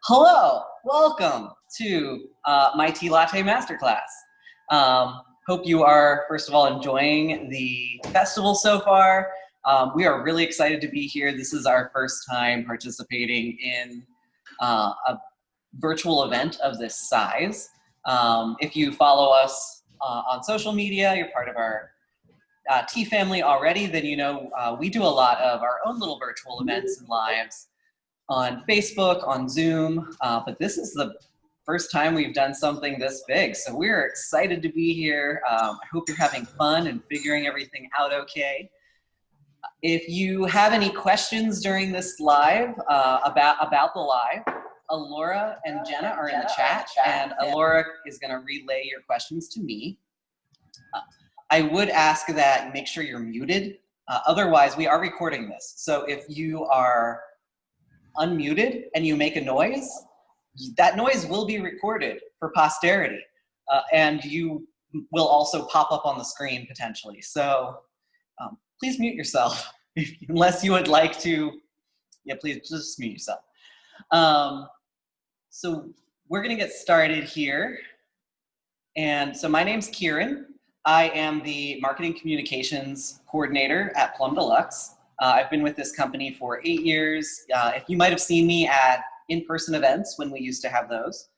Hello, welcome to my Tea Latte Masterclass. Hope you are, first of all, enjoying the festival so far. We are really excited to be here. This is our first time participating in a virtual event of this size. If you follow us on social media, you're part of our tea family already, then you know we do a lot of our own little virtual events and lives on Facebook, on Zoom, but this is the first time we've done something this big, so we're excited to be here. I hope you're having fun and figuring everything out okay. If you have any questions during this live, about the live, Alora and Jenna are in the chat, and Alora is going to relay your questions to me. I would ask that make sure you're muted. Otherwise, we are recording this, so if you are unmuted and you make a noise, that noise will be recorded for posterity, and you will also pop up on the screen potentially. So please mute yourself unless you would like to. Yeah, please just mute yourself. So we're gonna get started here. And so my name's Ciaran. I am the Marketing Communications Coordinator at Plum Deluxe. I've been with this company for 8 years. If you might have seen me at in-person events when we used to have those,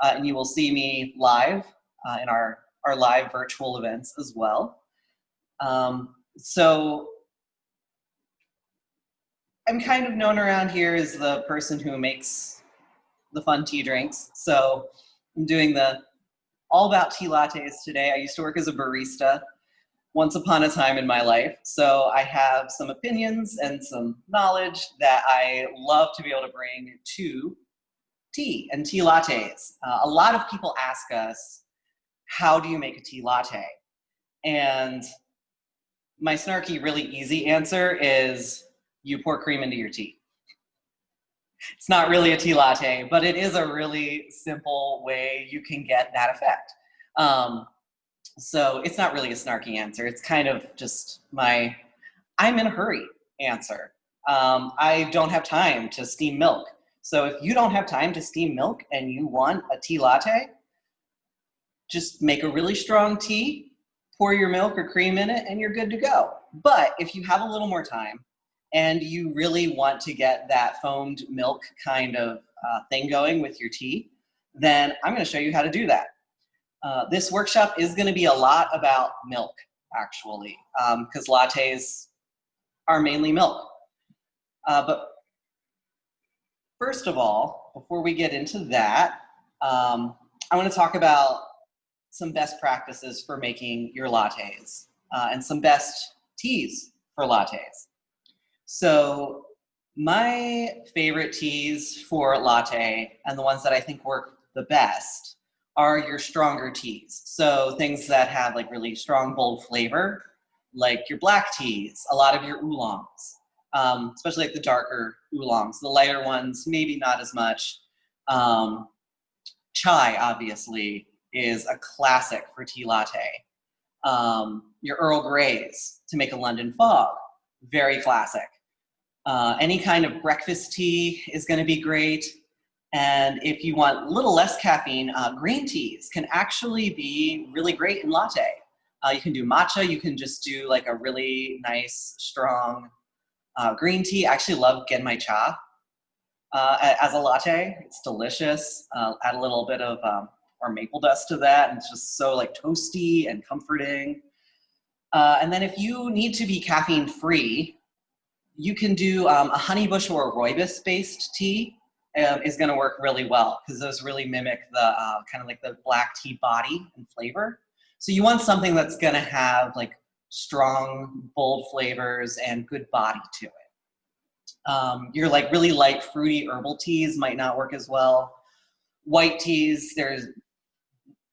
and you will see me live in our live virtual events as well. So I'm kind of known around here as the person who makes the fun tea drinks. So I'm doing the all about tea lattes today. I used to work as a barista once upon a time in my life. So I have some opinions and some knowledge that I love to be able to bring to tea and tea lattes. A lot of people ask us, how do you make a tea latte? And my snarky, really easy answer is you pour cream into your tea. It's not really a tea latte, but it is a really simple way you can get that effect. So it's not really a snarky answer. It's kind of just my, I'm in a hurry answer. I don't have time to steam milk. So if you don't have time to steam milk and you want a tea latte, just make a really strong tea, pour your milk or cream in it, and you're good to go. But if you have a little more time and you really want to get that foamed milk kind of thing going with your tea, then I'm going to show you how to do that. This workshop is going to be a lot about milk, actually, because lattes are mainly milk. But first of all, before we get into that, I want to talk about some best practices for making your lattes and some best teas for lattes. So my favorite teas for latte, and the ones that I think work the best, are your stronger teas. So things that have like really strong, bold flavor, like your black teas, a lot of your oolongs, especially like the darker oolongs. The lighter ones, maybe not as much. Chai, obviously, is a classic for tea latte. Your Earl Greys to make a London fog, very classic. Any kind of breakfast tea is going to be great. And if you want a little less caffeine, green teas can actually be really great in latte. You can do matcha. You can just do like a really nice, strong green tea. I actually love genmai cha as a latte. It's delicious. Add a little bit of or maple dust to that, and it's just so like toasty and comforting. And then if you need to be caffeine free, you can do a honeybush or a rooibos-based tea. Is going to work really well because those really mimic the kind of like the black tea body and flavor. So you want something that's going to have like strong, bold flavors and good body to it. Your like really light, fruity herbal teas might not work as well. White teas,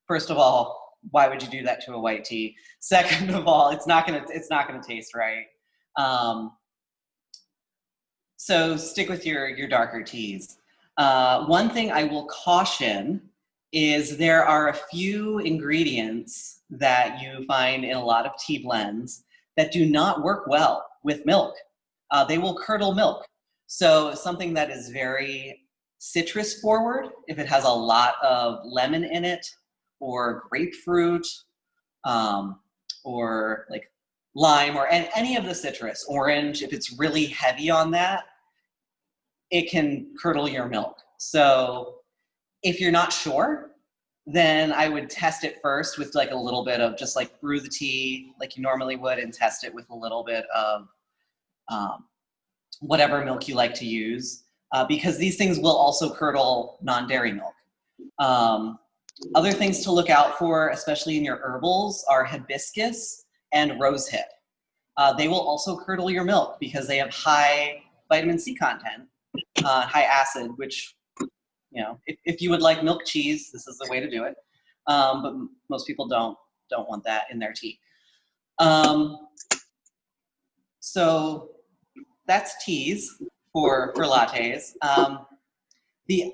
first of all, why would you do that to a white tea? Second of all, it's not gonna taste right. So stick with your darker teas. One thing I will caution is there are a few ingredients that you find in a lot of tea blends that do not work well with milk. They will curdle milk. So something that is very citrus forward, if it has a lot of lemon in it, or grapefruit, or like lime, or any of the citrus, orange, if it's really heavy on that, it can curdle your milk. So if you're not sure, then I would test it first with like a little bit of just like brew the tea like you normally would and test it with a little bit of whatever milk you like to use, because these things will also curdle non-dairy milk. Other things to look out for, especially in your herbals, are hibiscus and rosehip. They will also curdle your milk because they have high vitamin C content, high acid, which, you know, if you would like milk cheese, this is the way to do it. But most people don't want that in their tea. So that's teas for lattes. The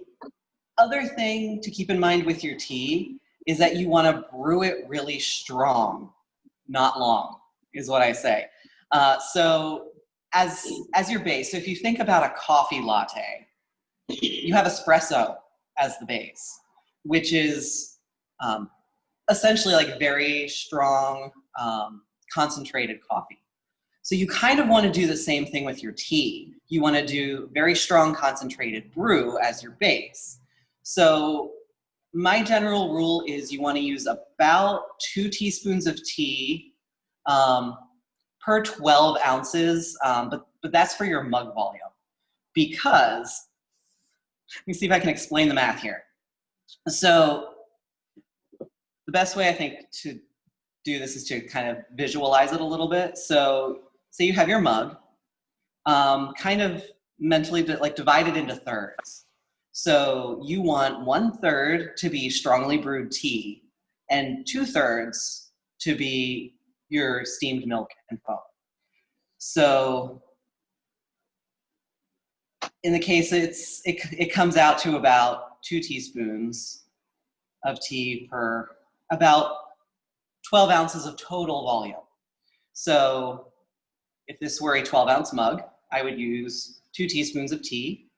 other thing to keep in mind with your tea is that you want to brew it really strong, not long, is what I say. So as your base, so if you think about a coffee latte, you have espresso as the base, which is essentially like very strong, concentrated coffee. So you kind of want to do the same thing with your tea. You want to do very strong concentrated brew as your base. So my general rule is you want to use about 2 teaspoons of tea per 12 ounces, but that's for your mug volume. Because, let me see if I can explain the math here. So the best way I think to do this is to kind of visualize it a little bit. So say you have your mug, kind of mentally like divided into thirds. So you want 1/3 to be strongly brewed tea and 2/3 to be your steamed milk and foam. So in the case, it comes out to about 2 teaspoons of tea per about 12 ounces of total volume. So if this were a 12-ounce mug, I would use 2 teaspoons of tea,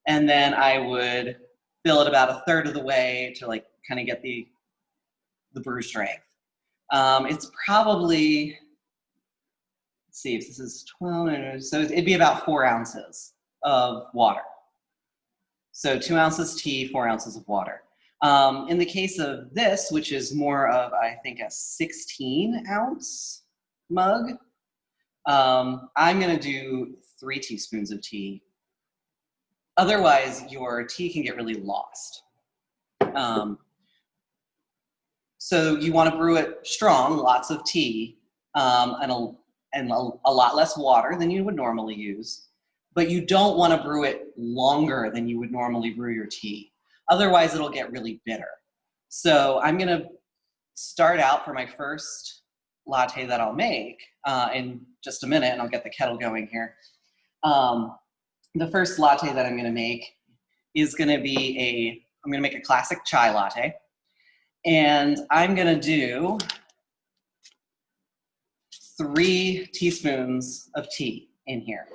and then I would fill it about 1/3 of the way to like kind of get the brew strength. It's probably, let's see if this is 12, so it'd be about 4 ounces of water. So 2 ounces tea, 4 ounces of water. In the case of this, which is more of, I think, a 16-ounce mug, I'm going to do 3 teaspoons of tea. Otherwise, your tea can get really lost. So you want to brew it strong, lots of tea, and a lot less water than you would normally use. But you don't want to brew it longer than you would normally brew your tea. Otherwise, it'll get really bitter. So I'm going to start out for my first latte that I'll make in just a minute, and I'll get the kettle going here. The first latte that I'm going to make is going to be I'm going to make a classic chai latte. And I'm going to do 3 teaspoons of tea in here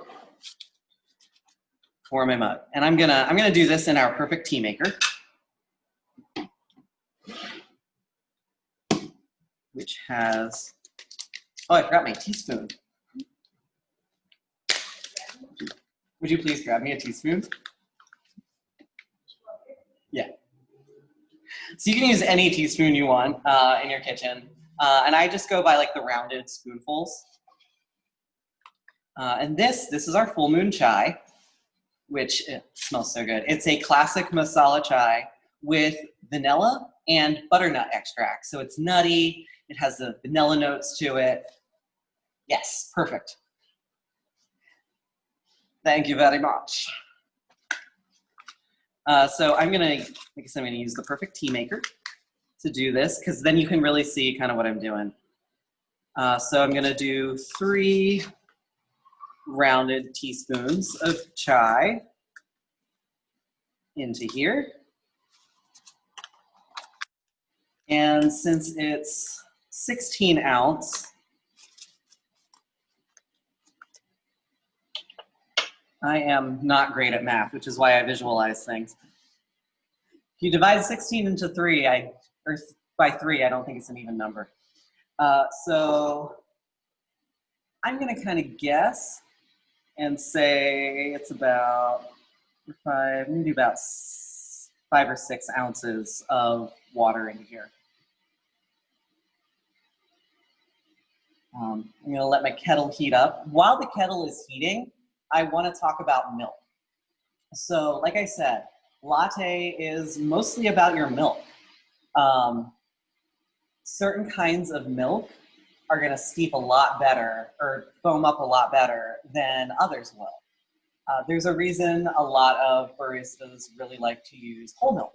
for my mug. And I'm gonna do this in our perfect tea maker, which has, oh, I forgot my teaspoon. Would you please grab me a teaspoon? Yeah. So you can use any teaspoon you want in your kitchen. And I just go by like the rounded spoonfuls. And this is our full moon chai, which smells so good. It's a classic masala chai with vanilla and butternut extract. So it's nutty, it has the vanilla notes to it. Yes, perfect. Thank you very much. So I'm gonna, like I said, I'm gonna use the perfect tea maker to do this, because then you can really see kind of what I'm doing. So I'm gonna do 3 rounded teaspoons of chai into here. And since it's 16 ounce, I am not great at math, which is why I visualize things. If you divide 16 into 3, or by 3, I don't think it's an even number. So I'm going to kind of guess and say it's about I'm going to do about 5 or 6 ounces of water in here. I'm going to let my kettle heat up. While the kettle is heating, I want to talk about milk. So like I said, latte is mostly about your milk. Certain kinds of milk are going to steep a lot better or foam up a lot better than others will. There's a reason a lot of baristas really like to use whole milk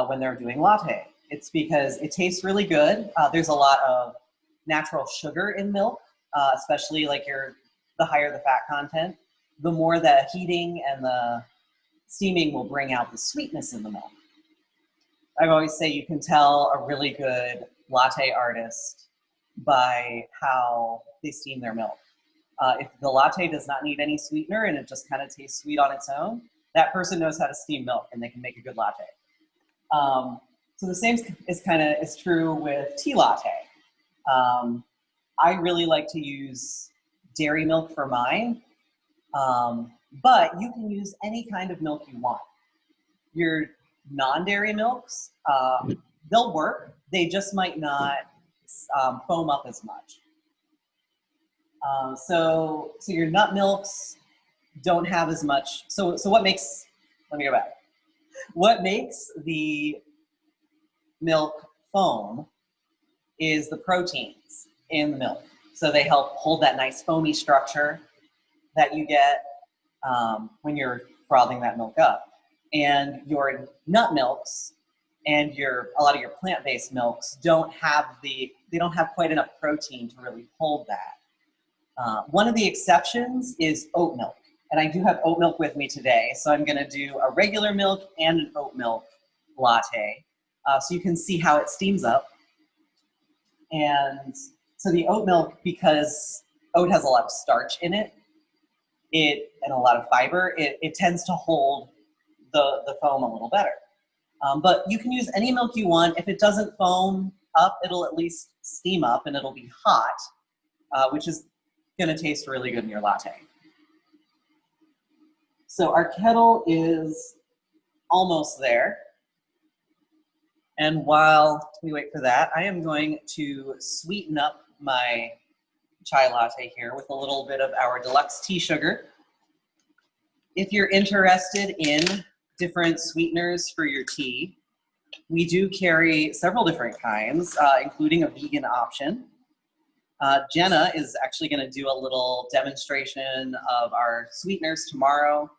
when they're doing latte. It's because it tastes really good. There's a lot of natural sugar in milk, especially like the higher the fat content, the more the heating and the steaming will bring out the sweetness in the milk. I always say you can tell a really good latte artist by how they steam their milk. If the latte does not need any sweetener and it just kind of tastes sweet on its own, that person knows how to steam milk and they can make a good latte. So the same is true with tea latte. I really like to use dairy milk for mine, but you can use any kind of milk you want. Your non-dairy milks, they'll work. They just might not foam up as much. So your nut milks don't have as much. So what makes, let me go back. What makes the milk foam is the proteins in the milk. So they help hold that nice foamy structure that you get when you're frothing that milk up. And your nut milks and a lot of your plant-based milks don't have quite enough protein to really hold that. One of the exceptions is oat milk. And I do have oat milk with me today. So I'm gonna do a regular milk and an oat milk latte. So you can see how it steams up. And so the oat milk, because oat has a lot of starch in it, and a lot of fiber, it tends to hold the foam a little better. But you can use any milk you want. If it doesn't foam up, it'll at least steam up and it'll be hot, which is gonna taste really good in your latte. So our kettle is almost there. And while we wait for that, I am going to sweeten up my chai latte here with a little bit of our Deluxe tea sugar. If you're interested in different sweeteners for your tea, we do carry several different kinds, including a vegan option. Jenna is actually going to do a little demonstration of our sweeteners tomorrow,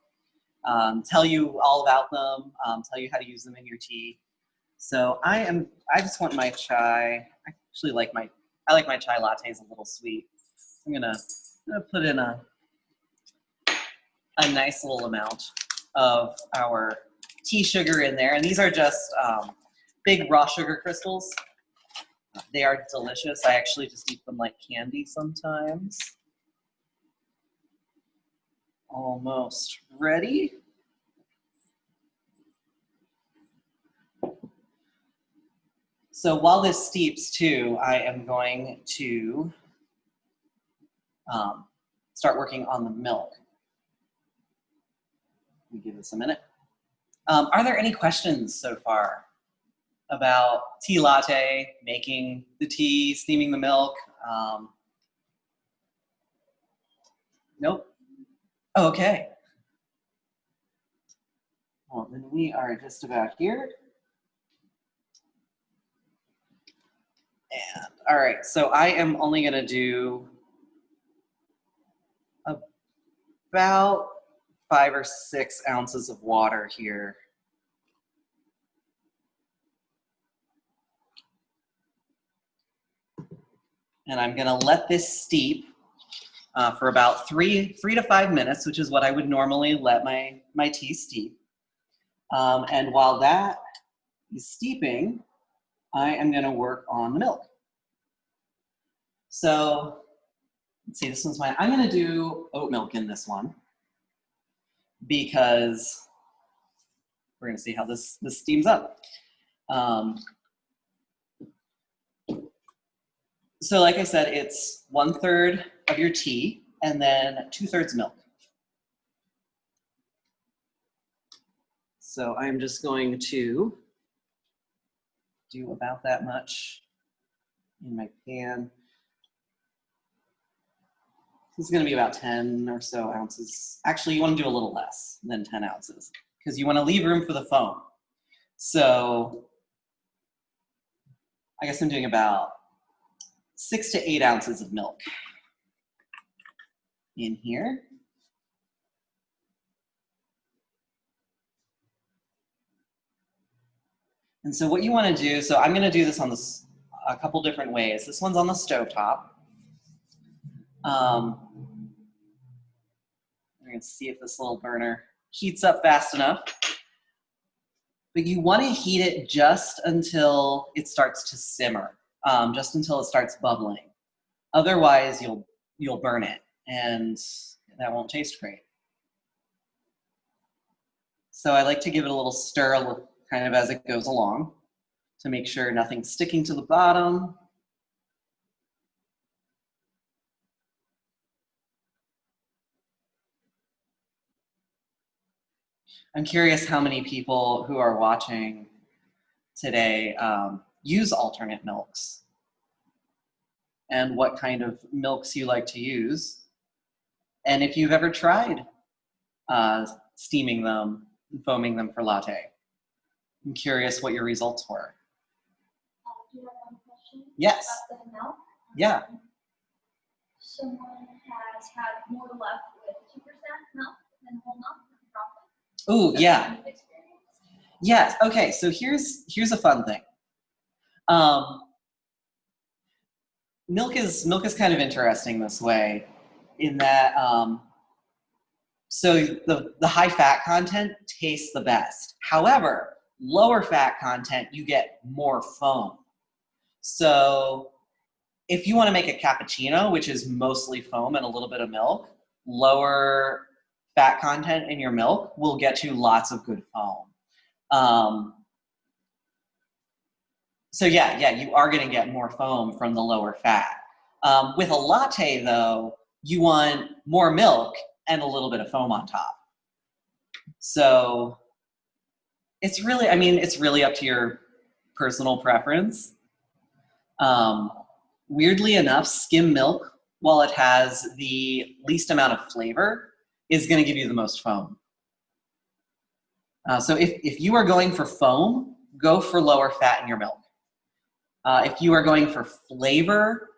tell you all about them, tell you how to use them in your tea. So I just want my chai. I actually like my chai lattes a little sweet. I'm gonna put in a nice little amount of our tea sugar in there, and these are just big raw sugar crystals. They are delicious. I actually just eat them like candy sometimes. Almost ready. So while this steeps too, I am going to start working on the milk. Let me give this a minute. Are there any questions so far about tea latte, making the tea, steaming the milk? Nope. Okay. Well, then we are just about here. And all right, so I am only gonna do about 5 or 6 ounces of water here. And I'm gonna let this steep for about 3 to 5 minutes, which is what I would normally let my tea steep. And while that is steeping, I am gonna work on the milk. So let's see, this one's mine. I'm gonna do oat milk in this one. because we're going to see how this steams up. So like I said, it's 1/3 of your tea and then 2/3 milk. So I'm just going to do about that much in my pan. This is going to be about 10 or so ounces. Actually, you want to do a little less than 10 ounces because you want to leave room for the foam. So I guess I'm doing about 6 to 8 ounces of milk in here. And so what you want to do, so I'm going to do this on a couple different ways. This one's on the stovetop. We're going to see if this little burner heats up fast enough. But you want to heat it just until it starts to simmer, just until it starts bubbling. Otherwise, you'll burn it, and that won't taste great. So I like to give it a little stir kind of as it goes along to make sure nothing's sticking to the bottom. I'm curious how many people who are watching today use alternate milks and what kind of milks you like to use. And if you've ever tried steaming them and foaming them for latte. I'm curious what your results were. Do you have one question? Yes. About the milk? Yeah. Someone has had more left with 2% milk than whole milk. Ooh, yeah. Yes. Okay. So here's a fun thing. Milk is kind of interesting this way, in that so the high fat content tastes the best. However, lower fat content, you get more foam. So if you want to make a cappuccino, which is mostly foam and a little bit of milk, lower fat content in your milk will get you lots of good foam. So yeah, you are going to get more foam from the lower fat. With a latte, though, you want more milk and a little bit of foam on top. So it's really, it's really up to your personal preference. Weirdly enough, skim milk, while it has the least amount of flavor, is going to give you the most foam. So if you are going for foam, go for lower fat in your milk. If you are going for flavor,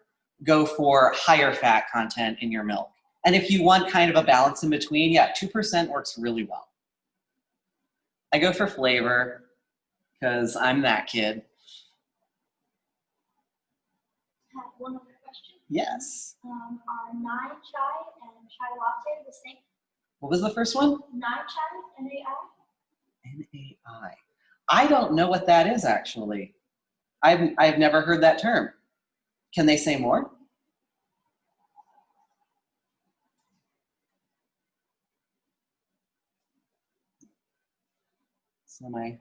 go for higher fat content in your milk. And if you want kind of a balance in between, yeah, 2% works really well. I go for flavor because I'm that kid. I have one other question. Yes. Are nai chai and chai latte the same? What was the first one? Nai chai, N-A-I? N-A-I. I don't know what that is, actually. I've never heard that term. Can they say more? So my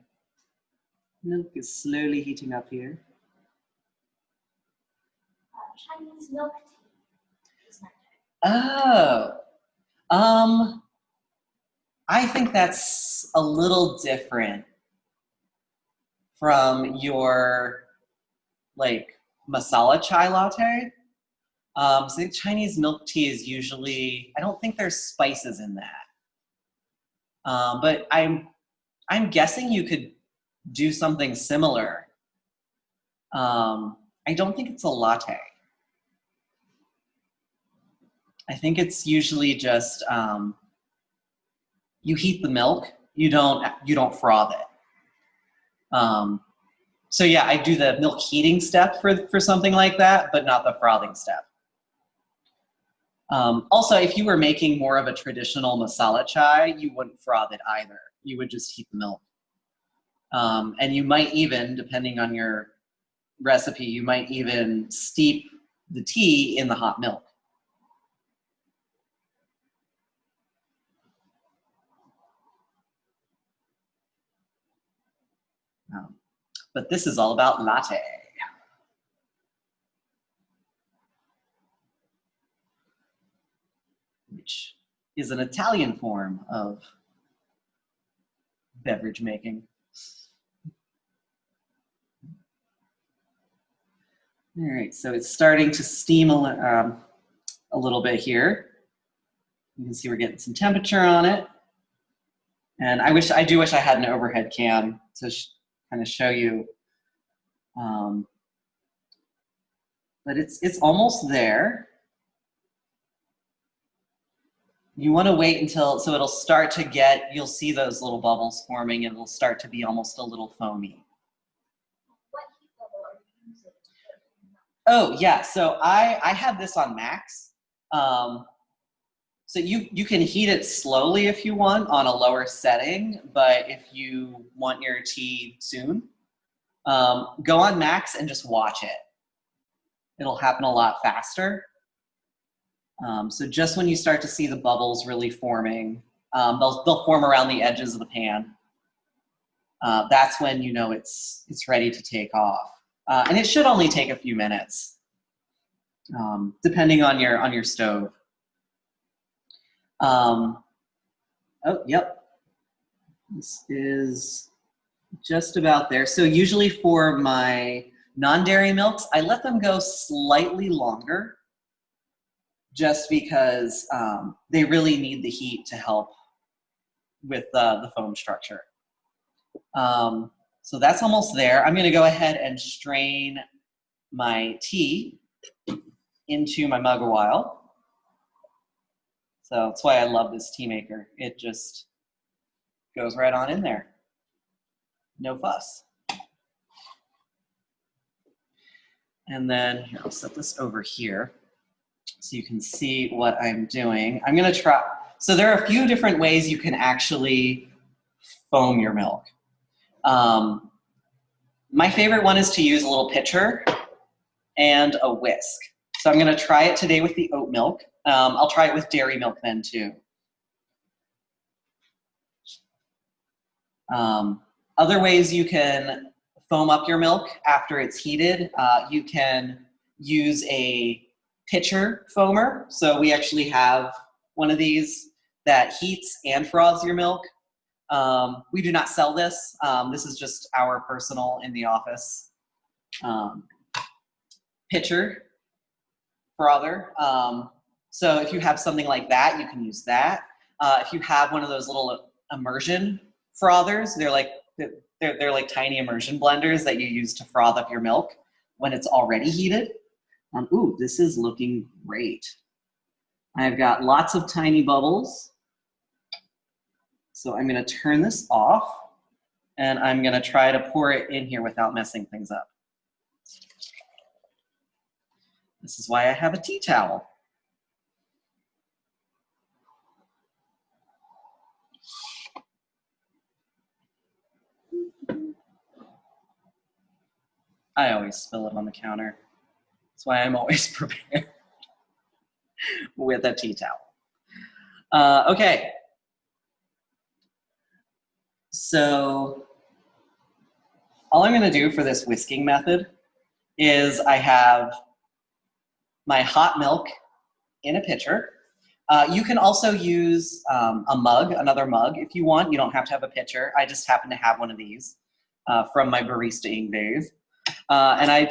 milk is slowly heating up here. Chinese milk tea is nai chai. Oh, I think that's a little different from your like masala chai latte. So the Chinese milk tea is usually, I don't think there's spices in that. But I'm guessing you could do something similar. I don't think it's a latte. I think it's usually just you heat the milk. You don't froth it. So yeah, I do the milk heating step for something like that, but not the frothing step. Also, if you were making more of a traditional masala chai, you wouldn't froth it either. You would just heat the milk. And you might even, depending on your recipe, you might even steep the tea in the hot milk. But this is all about latte, which is an Italian form of beverage making. All right, so it's starting to steam a little bit here. You can see we're getting some temperature on it. And I do wish I had an overhead cam to kind of show you. But it's almost there. You want to wait until, so it'll start to get, you'll see those little bubbles forming and it'll start to be almost a little foamy. What heat level are you using? Oh yeah, so I have this on max. So you can heat it slowly if you want on a lower setting, but if you want your tea soon, go on max and just watch it. It'll happen a lot faster. So just when you start to see the bubbles really forming, they'll form around the edges of the pan. That's when you know it's ready to take off. And it should only take a few minutes, depending on your stove. Oh, yep. This is just about there. So usually for my non-dairy milks, I let them go slightly longer just because they really need the heat to help with the foam structure. So that's almost there. I'm gonna go ahead and strain my tea into my mug a while. So that's why I love this tea maker. It just goes right on in there. No fuss. And then here, I'll set this over here so you can see what I'm doing. I'm gonna try, so there are a few different ways you can actually foam your milk. My favorite one is to use a little pitcher and a whisk. So I'm gonna try it today with the oat milk. I'll try it with dairy milk then too. Other ways you can foam up your milk after it's heated, you can use a pitcher foamer. So we actually have one of these that heats and froths your milk. We do not sell this. This is just our personal in the office pitcher frother. So if you have something like that, you can use that. If you have one of those little immersion frothers, they're like tiny immersion blenders that you use to froth up your milk when it's already heated. Ooh, this is looking great. I've got lots of tiny bubbles. So I'm gonna turn this off and I'm gonna try to pour it in here without messing things up. This is why I have a tea towel. I always spill it on the counter. That's why I'm always prepared with a tea towel. Okay. So all I'm gonna do for this whisking method is I have my hot milk in a pitcher. You can also use a mug, another mug if you want. You don't have to have a pitcher. I just happen to have one of these from my barista-ing days. And I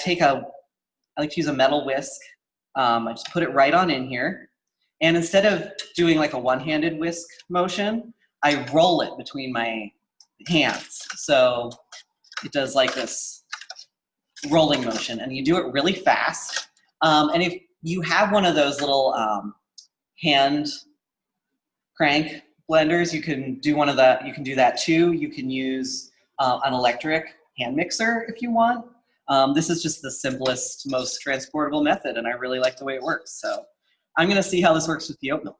like to use a metal whisk. I just put it right on in here. And instead of doing like a one-handed whisk motion, I roll it between my hands. So it does like this rolling motion and you do it really fast. And if you have one of those little hand crank blenders, you can do one of that. You can do that too. You can use an electric hand mixer if you want. This is just the simplest, most transportable method, and I really like the way it works. So I'm gonna see how this works with the oat milk.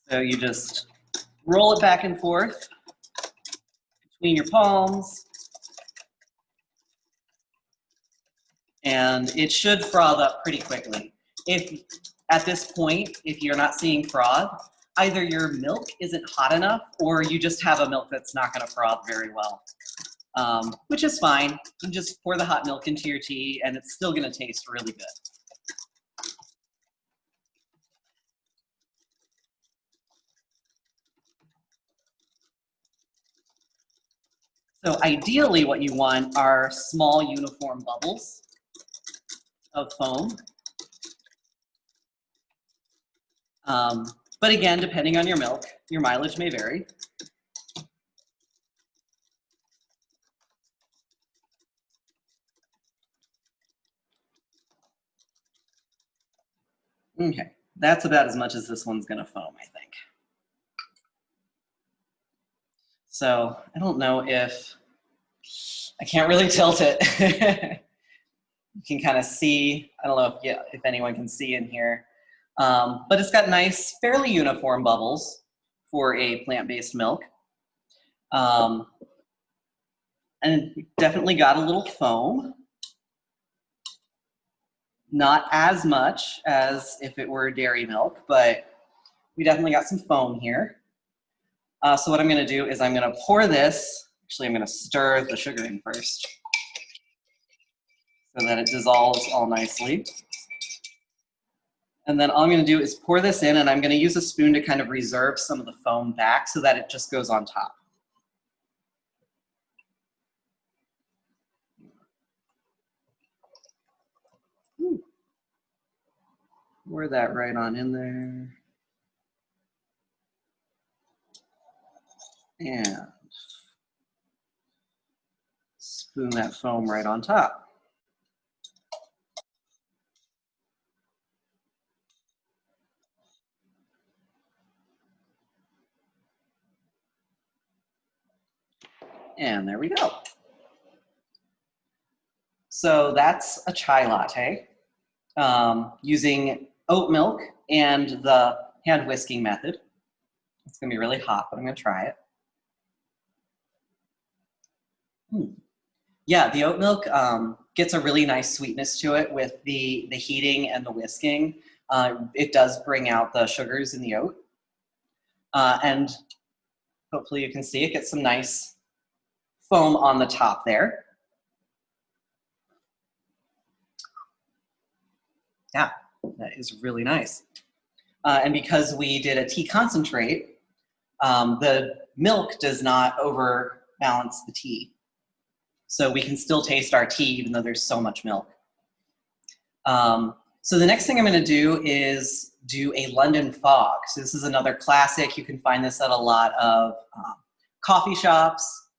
So you just roll it back and forth between your palms. And it should froth up pretty quickly. If at this point, if you're not seeing froth, either your milk isn't hot enough or you just have a milk that's not gonna froth very well, which is fine. You just pour the hot milk into your tea and it's still gonna taste really good. So ideally what you want are small uniform bubbles of foam. But again, depending on your milk, your mileage may vary. Okay, that's about as much as this one's gonna foam, I think. So I don't know if, I can't really tilt it. You can kind of see, I don't know if anyone can see in here, but it's got nice, fairly uniform bubbles for a plant-based milk. And definitely got a little foam. Not as much as if it were dairy milk, but we definitely got some foam here. So what I'm gonna do is I'm gonna pour this, actually I'm gonna stir the sugar in first so that it dissolves all nicely. And then all I'm gonna do is pour this in and I'm gonna use a spoon to kind of reserve some of the foam back so that it just goes on top. Ooh. Pour that right on in there. And spoon that foam right on top. And there we go. So that's a chai latte using oat milk and the hand whisking method. It's gonna be really hot, but I'm gonna try it. Yeah, the oat milk gets a really nice sweetness to it with the heating and the whisking. It does bring out the sugars in the oat. And hopefully you can see it gets some nice foam on the top there. Yeah, that is really nice. And because we did a tea concentrate, the milk does not overbalance the tea. So we can still taste our tea even though there's so much milk. So the next thing I'm gonna do is do a London fog. So this is another classic. You can find this at a lot of coffee shops.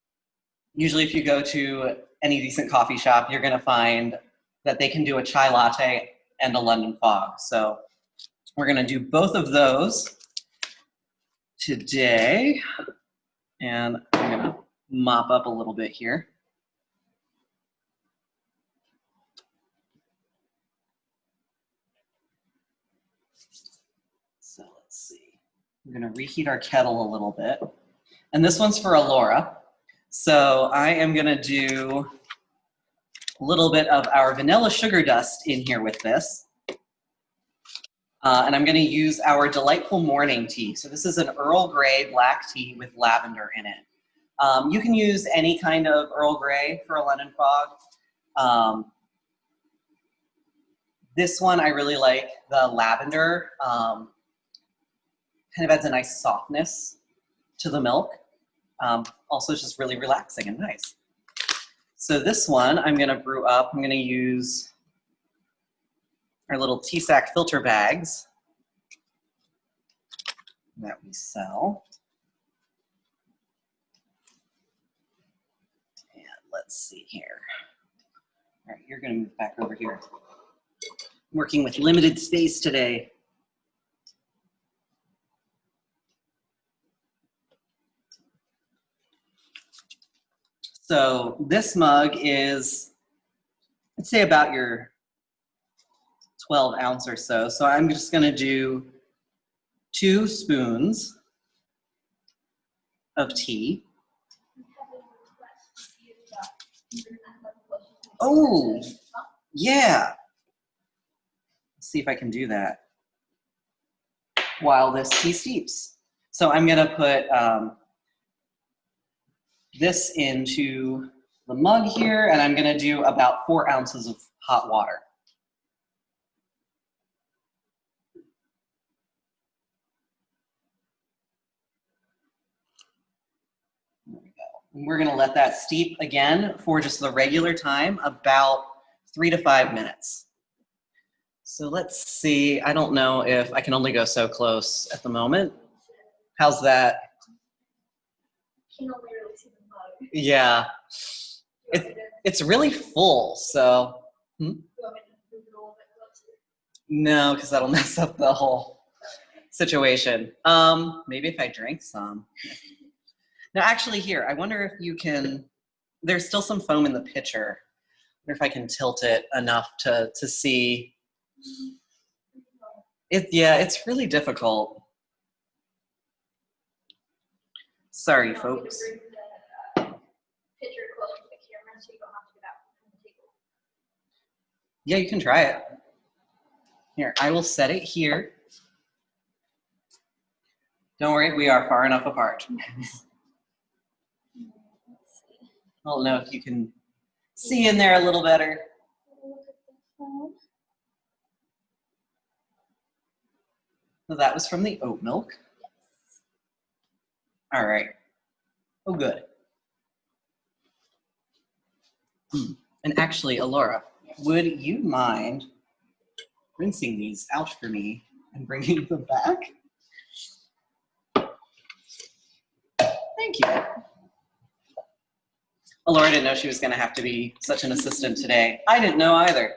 Usually if you go to any decent coffee shop, you're gonna find that they can do a chai latte and a London fog. So we're gonna do both of those today. And I'm gonna mop up a little bit here. So let's see. We're gonna reheat our kettle a little bit. And this one's for Alora. So I am gonna do a little bit of our vanilla sugar dust in here with this. And I'm gonna use our delightful morning tea. So this is an Earl Grey black tea with lavender in it. You can use any kind of Earl Grey for a London fog. This one I really like the lavender. Kind of adds a nice softness to the milk. Also it's just really relaxing and nice. So this one I'm gonna brew up. I'm gonna use our little tea sack filter bags that we sell. And let's see here. All right, you're gonna move back over here. Working with limited space today. So this mug is, I'd say about your 12 ounce or so. So I'm just gonna do 2 spoons of tea. Oh, yeah. Let's see if I can do that. while this tea steeps. So I'm gonna put this into the mug here, and I'm gonna do about 4 ounces of hot water. There we go. And we're gonna let that steep again for just the regular time, about 3 to 5 minutes. So let's see, I don't know if I can only go so close at the moment. How's that? Can only really see the mug. Yeah, it's really full, so. You want me to move it a little bit closer? No, because that'll mess up the whole situation. Maybe if I drank some. Now, actually here, I wonder if you can, there's still some foam in the pitcher. I wonder if I can tilt it enough to see. Yeah, it's really difficult. Sorry, folks. Bring the pitcher closer to the camera so you don't have to get out from the table. Yeah, you can try it. Here, I will set it here. Don't worry, we are far enough apart. I don't know if you can see in there a little better. Look at the phone. So that was from the oat milk. Yes. All right. Oh, good. And actually, Alora, would you mind rinsing these out for me and bringing them back? Thank you. Alora didn't know she was going to have to be such an assistant today. I didn't know either.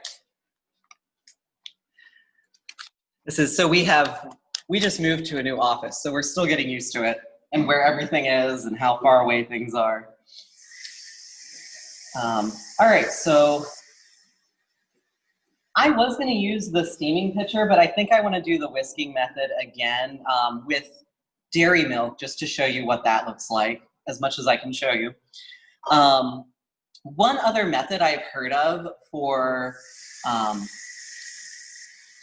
This is, so we just moved to a new office, so we're still getting used to it and where everything is and how far away things are. All right, so I was going to use the steaming pitcher, but I think I want to do the whisking method again with dairy milk, just to show you what that looks like, as much as I can show you. One other method I've heard of for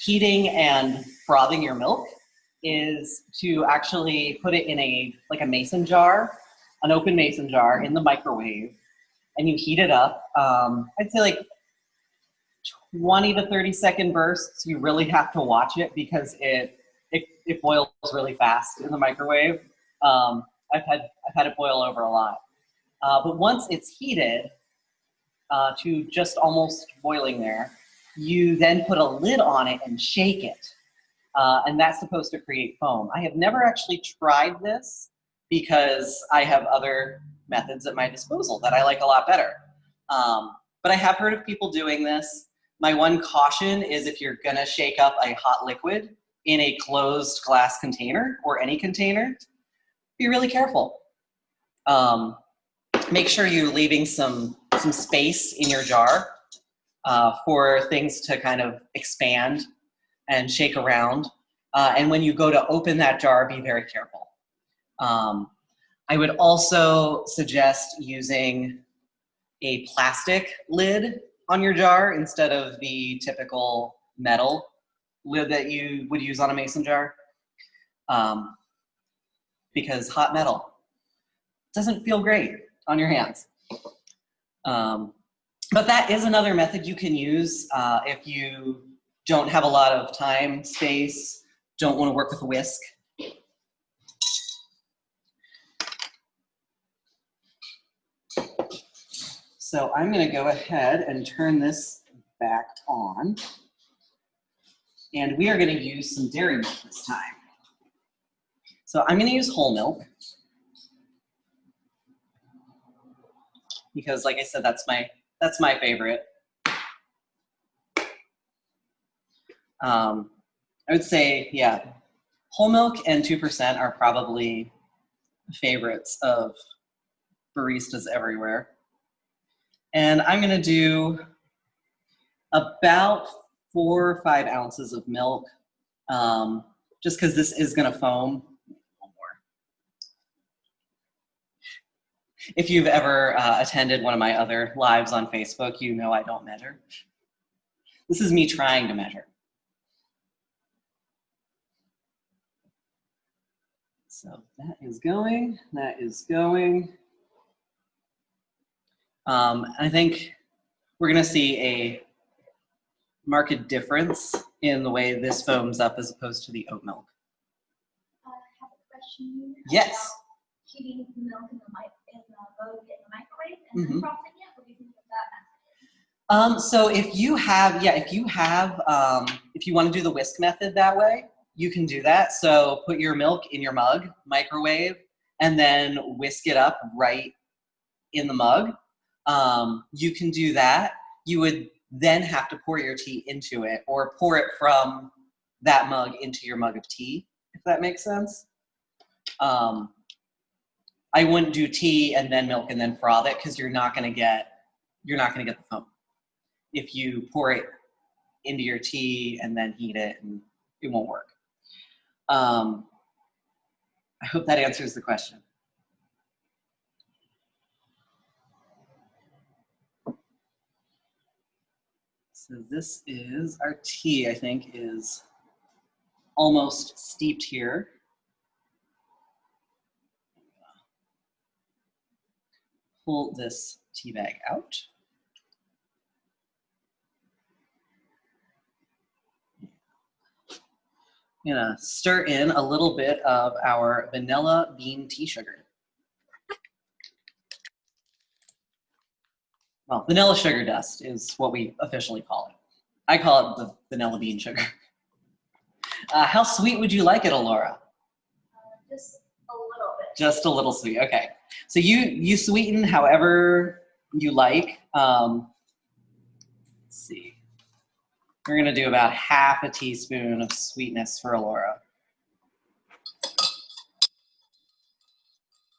heating and frothing your milk is to actually put it in a mason jar, an open mason jar in the microwave, and you heat it up. I'd say like 20 to 30-second bursts. You really have to watch it because it boils really fast in the microwave. I've had it boil over a lot. But once it's heated to just almost boiling there, you then put a lid on it and shake it. And that's supposed to create foam. I have never actually tried this because I have other methods at my disposal that I like a lot better. But I have heard of people doing this. My one caution is if you're gonna shake up a hot liquid in a closed glass container or any container, be really careful. Make sure you're leaving some space in your jar for things to kind of expand and shake around. And when you go to open that jar, be very careful. I would also suggest using a plastic lid on your jar instead of the typical metal lid that you would use on a mason jar. Because hot metal doesn't feel great on your hands. But that is another method you can use if you don't have a lot of time, space, don't want to work with a whisk. So I'm going to go ahead and turn this back on. And we are going to use some dairy milk this time. So I'm going to use whole milk. Because like I said, that's my favorite. I would say, yeah, whole milk and 2% are probably favorites of baristas everywhere. And I'm gonna do about 4 or 5 ounces of milk, just because this is gonna foam. If you've ever attended one of my other lives on Facebook, you know I don't measure. This is me trying to measure. So that is going, that is going. I think we're gonna see a marked difference in the way this foams up as opposed to the oat milk. I have a question. Yes. About heating the milk in the mug in the microwave and then frothing it. What do you think of that method? So if you have, if you want to do the whisk method that way, you can do that. So put your milk in your mug, microwave, and then whisk it up right in the mug. You can do that. You would then have to pour your tea into it, or pour it from that mug into your mug of tea, if that makes sense. I wouldn't do tea and then milk and then froth it, because you're not gonna get the foam. If you pour it into your tea and then heat it, and it won't work. I hope that answers the question. So this is our tea, I think, is almost steeped here. Pull this tea bag out. I'm gonna stir in a little bit of our vanilla bean tea sugar. Well, vanilla sugar dust is what we officially call it. I call it the vanilla bean sugar. How sweet would you like it, Alora? Just a little bit. Just a little sweet, okay. So you sweeten however you like. Let's see. We're gonna do about half a teaspoon of sweetness for Alora.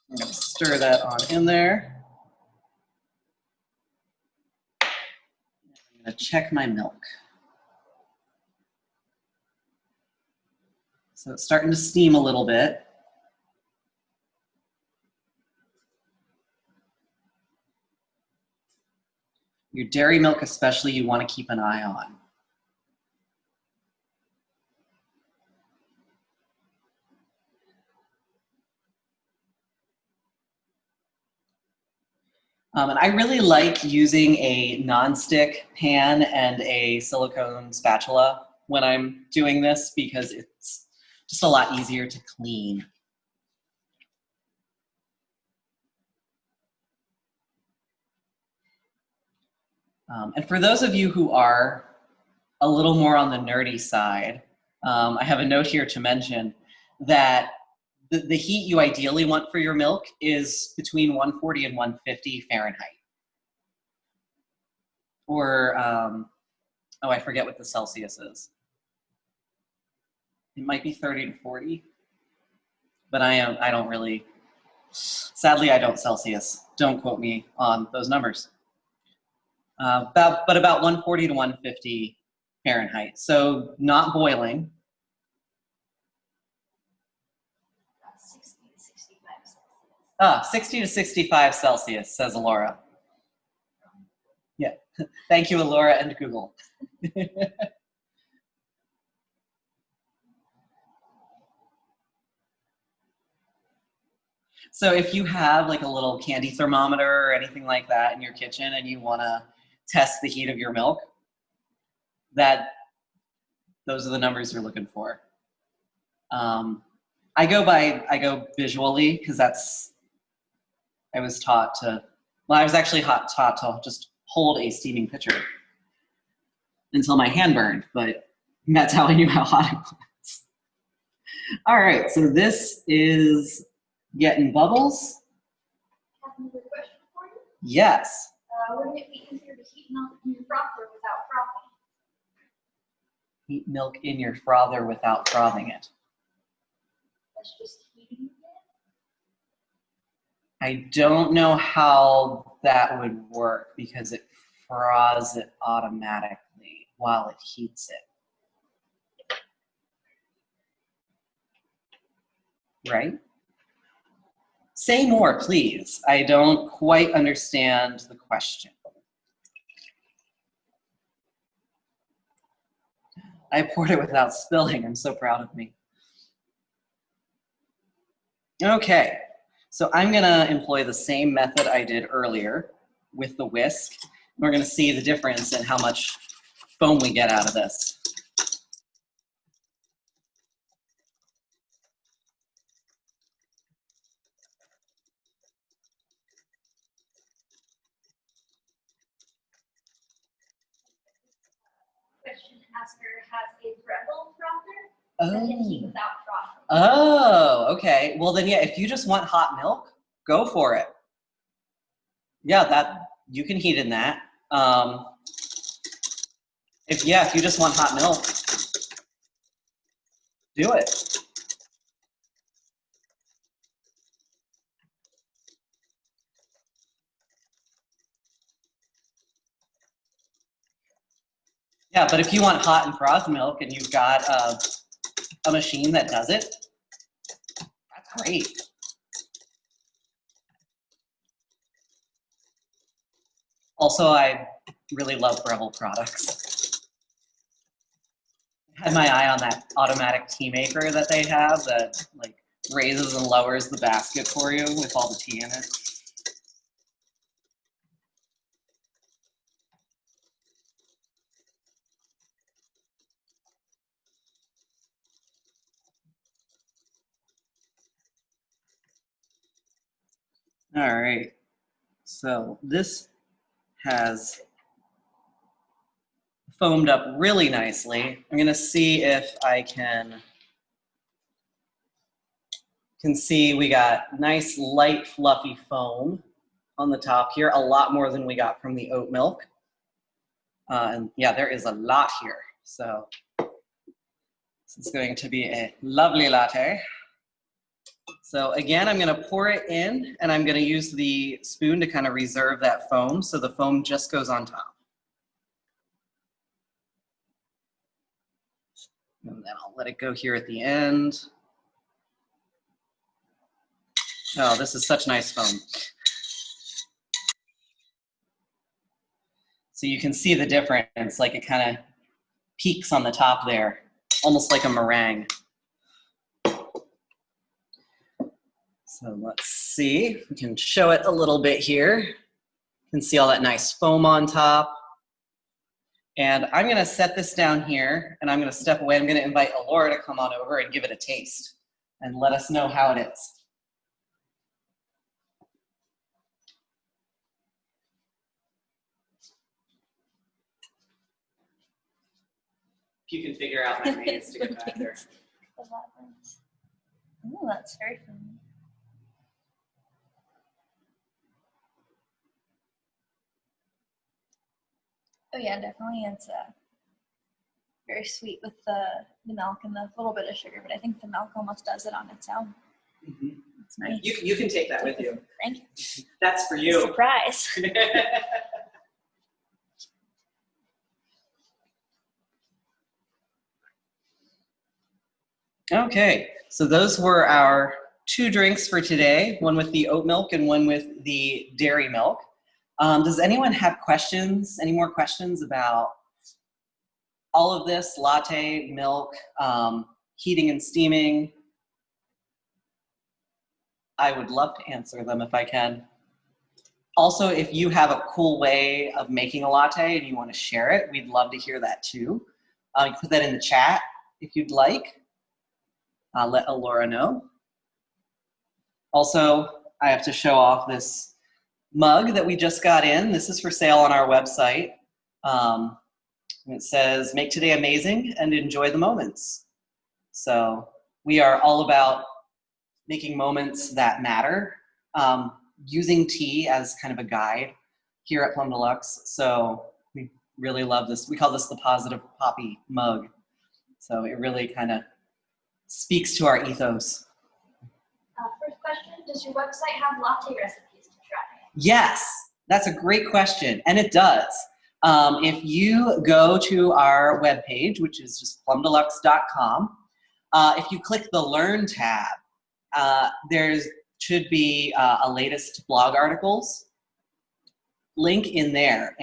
I'm gonna stir that on in there. I'm gonna check my milk. So it's starting to steam a little bit. Your dairy milk especially, you want to keep an eye on. And I really like using a non-stick pan and a silicone spatula when I'm doing this, because it's just a lot easier to clean. And for those of you who are a little more on the nerdy side, I have a note here to mention that the heat you ideally want for your milk is between 140 and 150 Fahrenheit. Or, oh, I forget what the Celsius is. It might be 30 to 40, but I don't really, sadly I don't Celsius. Don't quote me on those numbers. But about 140 to 150 Fahrenheit. So not boiling. 60 to 65 Celsius. 60 to 65 Celsius, says Alora. Yeah, thank you, Alora and Google. So if you have like a little candy thermometer or anything like that in your kitchen and you want to test the heat of your milk, those are the numbers you're looking for. I go visually, because I was taught to, well, I was actually taught to just hold a steaming pitcher until my hand burned, but that's how I knew how hot it was. All right, so this is getting bubbles. I have another question for you. Yes. Wouldn't it be easier to heat milk in your frother without frothing? Heat milk in your frother without frothing it. That's just heating it? I don't know how that would work, because it froths it automatically while it heats it. Right? Say more, please. I don't quite understand the question. I poured it without spilling. I'm so proud of me. Okay, so I'm gonna employ the same method I did earlier with the whisk. We're gonna see the difference in how much foam we get out of this. Question asker has a Breville frother that can heat without frothing. Oh, okay. Well then, yeah, if you just want hot milk, go for it. Yeah, that you can heat in that. If you just want hot milk, do it. Yeah, but if you want hot and froth milk and you've got a machine that does it, that's great. Also, I really love Breville products. I had my eye on that automatic tea maker that they have that like raises and lowers the basket for you with all the tea in it. All right, so this has foamed up really nicely. I'm gonna see if I can see we got nice light fluffy foam on the top here, a lot more than we got from the oat milk. And yeah, there is a lot here. So this is going to be a lovely latte. So again, I'm gonna pour it in and I'm gonna use the spoon to kind of reserve that foam so the foam just goes on top. And then I'll let it go here at the end. Oh, this is such nice foam. So you can see the difference, like it kind of peaks on the top there, almost like a meringue. So let's see if we can show it a little bit here. You can see all that nice foam on top. And I'm gonna set this down here and I'm gonna step away. I'm gonna invite Alora to come on over and give it a taste and let us know how it is. If you can figure out my maze to get back there. Oh, that's very funny. Oh yeah, definitely. It's very sweet with the milk and the little bit of sugar, but I think the milk almost does it on its own. Mm-hmm. It's nice. You can take that with you. Thank you. That's for you. Surprise. Okay, so those were our two drinks for today, one with the oat milk and one with the dairy milk. Does anyone have questions, any more questions about all of this, latte, milk, heating and steaming? I would love to answer them if I can. Also, if you have a cool way of making a latte and you want to share it, we'd love to hear that too. You can put that in the chat if you'd like. I'll let Alora know. Also, I have to show off this mug that we just got in. This is for sale on our website. It says, "Make today amazing and enjoy the moments." So we are all about making moments that matter, using tea as kind of a guide here at Plum Deluxe. So we really love this. We call this the Positive Poppy mug. So it really kind of speaks to our ethos. First question, does your website have latte recipes to try? Yes, that's a great question, and it does. If you go to our webpage, which is just plumdeluxe.com, if you click the Learn tab, there should be a latest blog articles link in there,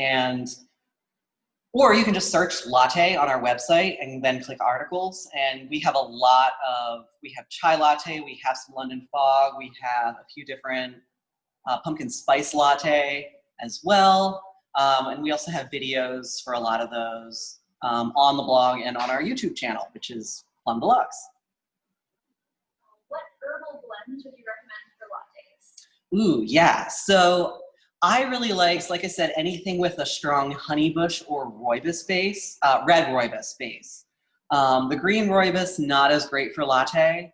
Or you can just search latte on our website and then click articles. And we have a lot of, we have chai latte, we have some London fog, we have a few different pumpkin spice latte as well. And we also have videos for a lot of those on the blog and on our YouTube channel, which is Plum Deluxe. What herbal blends would you recommend for lattes? Ooh, yeah. So I really like I said, anything with a strong honeybush or rooibos base, red rooibos base. The green rooibos, not as great for latte,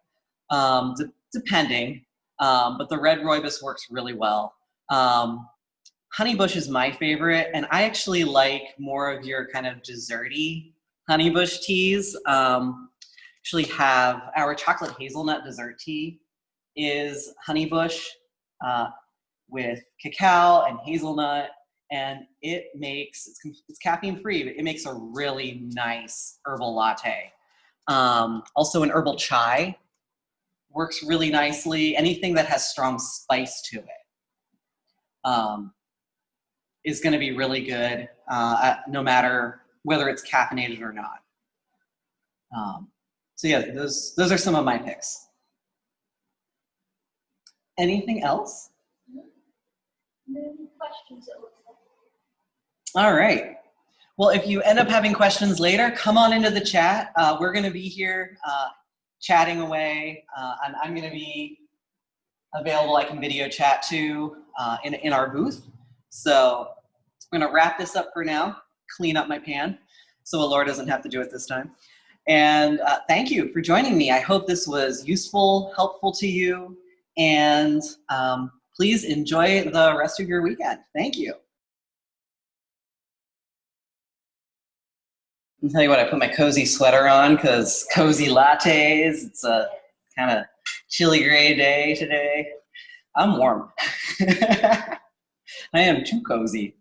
depending, but the red rooibos works really well. Honeybush is my favorite, and I actually like more of your kind of desserty honeybush teas. Actually have our chocolate hazelnut dessert tea is honeybush with cacao and hazelnut, and it makes, it's caffeine free, but it makes a really nice herbal latte. Also an herbal chai works really nicely. Anything that has strong spice to it is going to be really good, no matter whether it's caffeinated or not. So yeah, those are some of my picks. Anything else? No questions, it looks like. All right. Well, if you end up having questions later, come on into the chat. We're going to be here chatting away, and I'm going to be available. I can video chat too in our booth. So I'm going to wrap this up for now, clean up my pan so Laura doesn't have to do it this time. And thank you for joining me. I hope this was useful, helpful to you, and please enjoy the rest of your weekend. Thank you. I'll tell you what, I put my cozy sweater on because cozy lattes. It's a kind of chilly gray day today. I'm warm. I am too cozy.